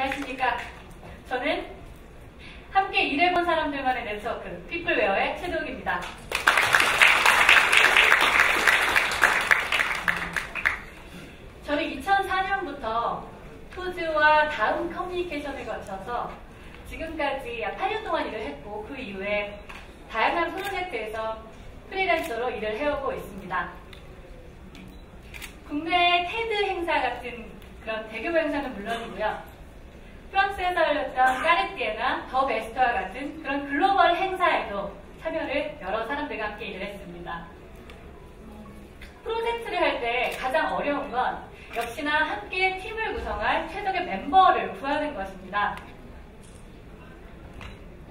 안녕하십니까. 저는 함께 일해본 사람들만의 네트워크, 피플웨어의 최동입니다. 저는 2004년부터 푸즈와 다음 커뮤니케이션을 거쳐서 지금까지 약 8년 동안 일을 했고, 그 이후에 다양한 프로젝트에서 프리랜서로 일을 해오고 있습니다. 국내 테드 행사 같은 그런 대규모 행사는 물론이고요. 프랑스에서 열렸던 까르띠에나 더 베스트와 같은 그런 글로벌 행사에도 참여를 여러 사람들과 함께 일을 했습니다. 프로젝트를 할 때 가장 어려운 건 역시나 함께 팀을 구성할 최적의 멤버를 구하는 것입니다.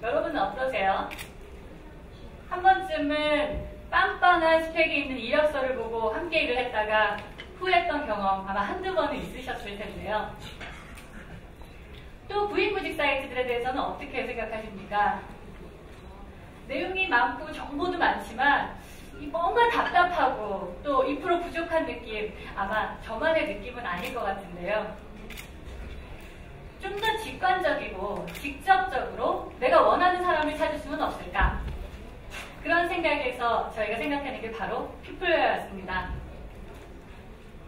여러분은 어떠세요? 한 번쯤은 빵빵한 스펙이 있는 이력서를 보고 함께 일을 했다가 후회했던 경험 아마 한두 번은 있으셨을 텐데요. 또 구인구직 사이트들에 대해서는 어떻게 생각하십니까? 내용이 많고 정보도 많지만 뭔가 답답하고 또 2% 부족한 느낌, 아마 저만의 느낌은 아닐 것 같은데요. 좀 더 직관적이고 직접적으로 내가 원하는 사람을 찾을 수는 없을까? 그런 생각에서 저희가 생각하는 게 바로 피플웨어였습니다.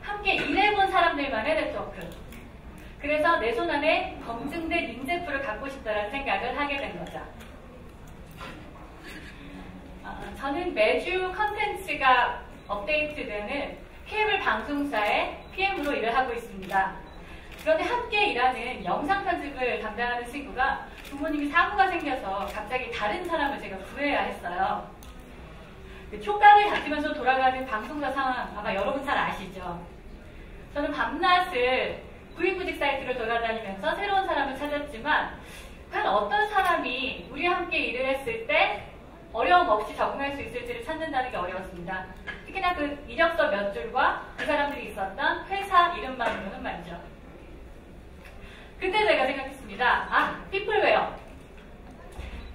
함께 일해본 사람들만의 네트워크. 그래서 내 손 안에 검증된 인재풀을 갖고 싶다는 생각을 하게 된 거죠. 저는 매주 컨텐츠가 업데이트되는 케이블 방송사의 PM으로 일을 하고 있습니다. 그런데 함께 일하는 영상 편집을 담당하는 친구가 부모님이 사고가 생겨서 갑자기 다른 사람을 제가 구해야 했어요. 촉각을 다투면서 돌아가는 방송사 상황 아마 여러분 잘 아시죠? 저는 밤낮을 구인구직 사이트를 돌아다니면서 새로운 사람을 찾았지만 과연 어떤 사람이 우리와 함께 일을 했을 때 어려움 없이 적응할 수 있을지를 찾는다는 게 어려웠습니다. 특히나 그 이력서 몇 줄과 그 사람들이 있었던 회사 이름만으로는 말이죠. 그때 제가 생각했습니다. 피플웨어.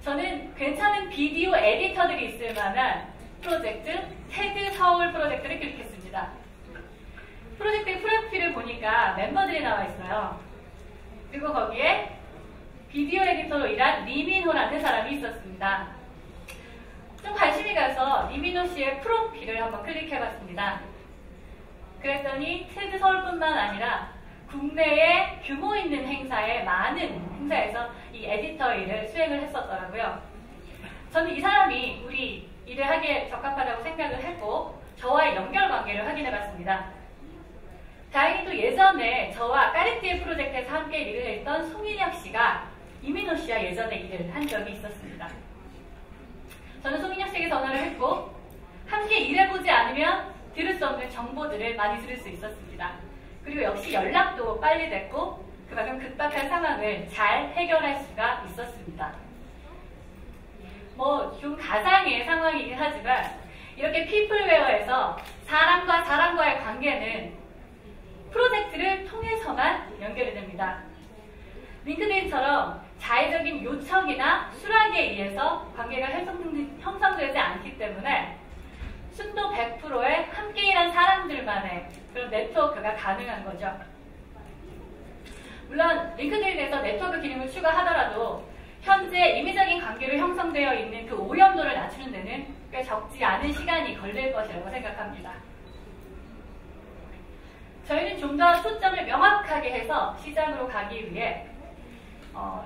저는 괜찮은 비디오 에디터들이 있을 만한 프로젝트, 테드 서울 프로젝트를 클릭했습니다. 프로젝트의 프로필을 보니까 멤버들이 나와 있어요. 그리고 거기에 비디오 에디터로 일한 리민호라는 사람이 있었습니다. 좀 관심이 가서 리민호 씨의 프로필을 한번 클릭해봤습니다. 그랬더니 테드 서울뿐만 아니라 국내에 규모 있는 행사에 많은 행사에서 이 에디터 일을 수행을 했었더라고요. 저는 이 사람이 우리 일을 하기에 적합하다고 생각을 했고 저와의 연결관계를 확인해봤습니다. 다행히 또 예전에 저와 까르띠에 프로젝트에서 함께 일을 했던 송인혁 씨가 이민호 씨와 예전에 일을 한 적이 있었습니다. 저는 송인혁 씨에게 전화를 했고 함께 일해보지 않으면 들을 수 없는 정보들을 많이 들을 수 있었습니다. 그리고 역시 연락도 빨리 됐고 그만큼 급박한 상황을 잘 해결할 수가 있었습니다. 좀 가상의 상황이긴 하지만 이렇게 피플웨어에서 사람과 사람과의 관계는 프로젝트를 통해서만 연결이 됩니다. 링크드인처럼 자의적인 요청이나 수락에 의해서 관계가 형성되지 않기 때문에 순도 100%의 함께 일한 사람들만의 그런 네트워크가 가능한 거죠. 물론 링크드인에서 네트워크 기능을 추가하더라도 현재 임의적인 관계로 형성되어 있는 그 오염도를 낮추는 데는 꽤 적지 않은 시간이 걸릴 것이라고 생각합니다. 저희는 좀 더 초점을 명확하게 해서 시장으로 가기 위해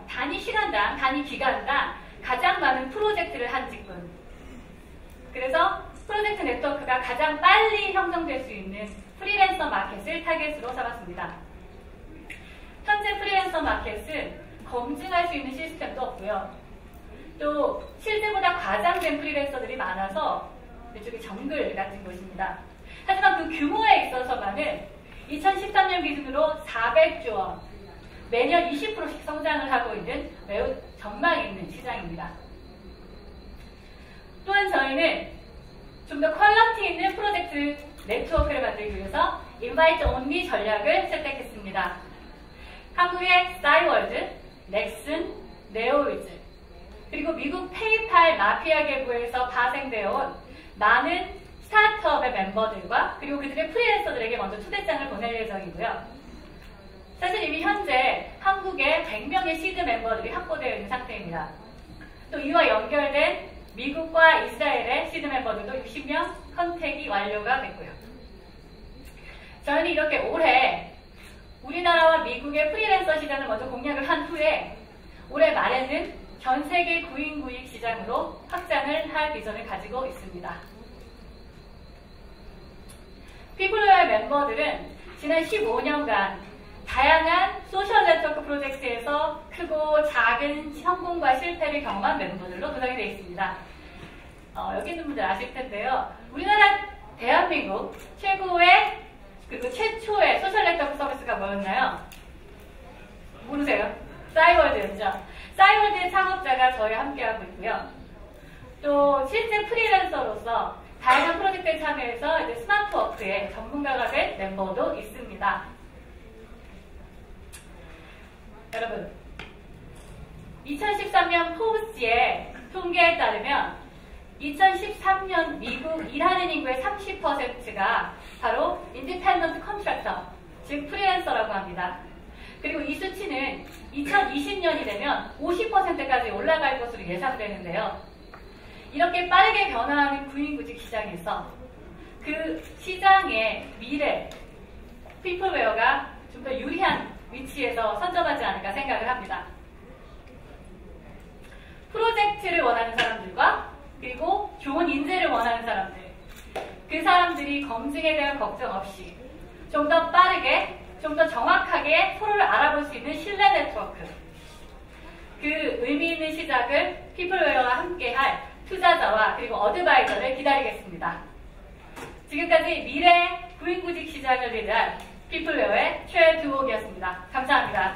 단위 시간당, 단위 기간당 가장 많은 프로젝트를 한 직군. 그래서 프로젝트 네트워크가 가장 빨리 형성될 수 있는 프리랜서 마켓을 타겟으로 삼았습니다. 현재 프리랜서 마켓은 검증할 수 있는 시스템도 없고요. 또 실제보다 과장된 프리랜서들이 많아서 이쪽이 정글 같은 곳입니다. 하지만 그 규모에 있어서만은 2013년 기준으로 400조 원, 매년 20%씩 성장을 하고 있는 매우 전망 있는 시장입니다. 또한 저희는 좀 더 퀄리티 있는 프로젝트 네트워크를 만들기 위해서 인바이트 온리 전략을 채택했습니다. 한국의 스타일월드, 넥슨, 네오위즈, 그리고 미국 페이팔 마피아 계보에서 파생되어 온 많은 스타트업의 멤버들과 그리고 그들의 프리랜서들에게 먼저 초대장을 보낼 예정이고요. 사실 이미 현재 한국 미국에 100명의 시드 멤버들이 확보되어 있는 상태입니다. 또 이와 연결된 미국과 이스라엘의 시드 멤버들도 60명 컨택이 완료가 됐고요. 저희는 이렇게 올해 우리나라와 미국의 프리랜서 시장을 먼저 공략을 한 후에 올해 말에는 전 세계 구인구익 시장으로 확장을 할 비전을 가지고 있습니다. 피플웨어의 멤버들은 지난 15년간 다양한 소셜 네트워크 프로젝트에서 크고 작은 성공과 실패를 경험한 멤버들로 구성이 되어 있습니다. 여기 있는 분들 아실 텐데요. 우리나라 대한민국 최고의 그리고 최초의 소셜 네트워크 서비스가 뭐였나요? 모르세요? 싸이월드였죠. 싸이월드의 창업자가 저희와 함께하고 있고요. 또 실제 프리랜서로서 다양한 프로젝트에 참여해서 이제 스마트워크의 전문가가 된 멤버도 있습니다. 여러분, 2013년 포브스의 통계에 따르면 2013년 미국 일하는 인구의 30%가 바로 인디펜던트 컨트랙터, 즉 프리랜서라고 합니다. 그리고 이 수치는 2020년이 되면 50%까지 올라갈 것으로 예상되는데요. 이렇게 빠르게 변화하는 구인구직 시장에서 그 시장의 미래, 피플웨어가 좀 더 유리한 위치에서 선점하지 않을까 생각을 합니다. 프로젝트를 원하는 사람들과 그리고 좋은 인재를 원하는 사람들, 그 사람들이 검증에 대한 걱정 없이 좀 더 빠르게, 좀 더 정확하게 서로를 알아볼 수 있는 신뢰 네트워크, 그 의미 있는 시작을 피플웨어와 함께할 투자자와 그리고 어드바이저를 기다리겠습니다. 지금까지 미래 구인구직 시장을 리드한 피플웨어의 최두옥이었습니다. 감사합니다.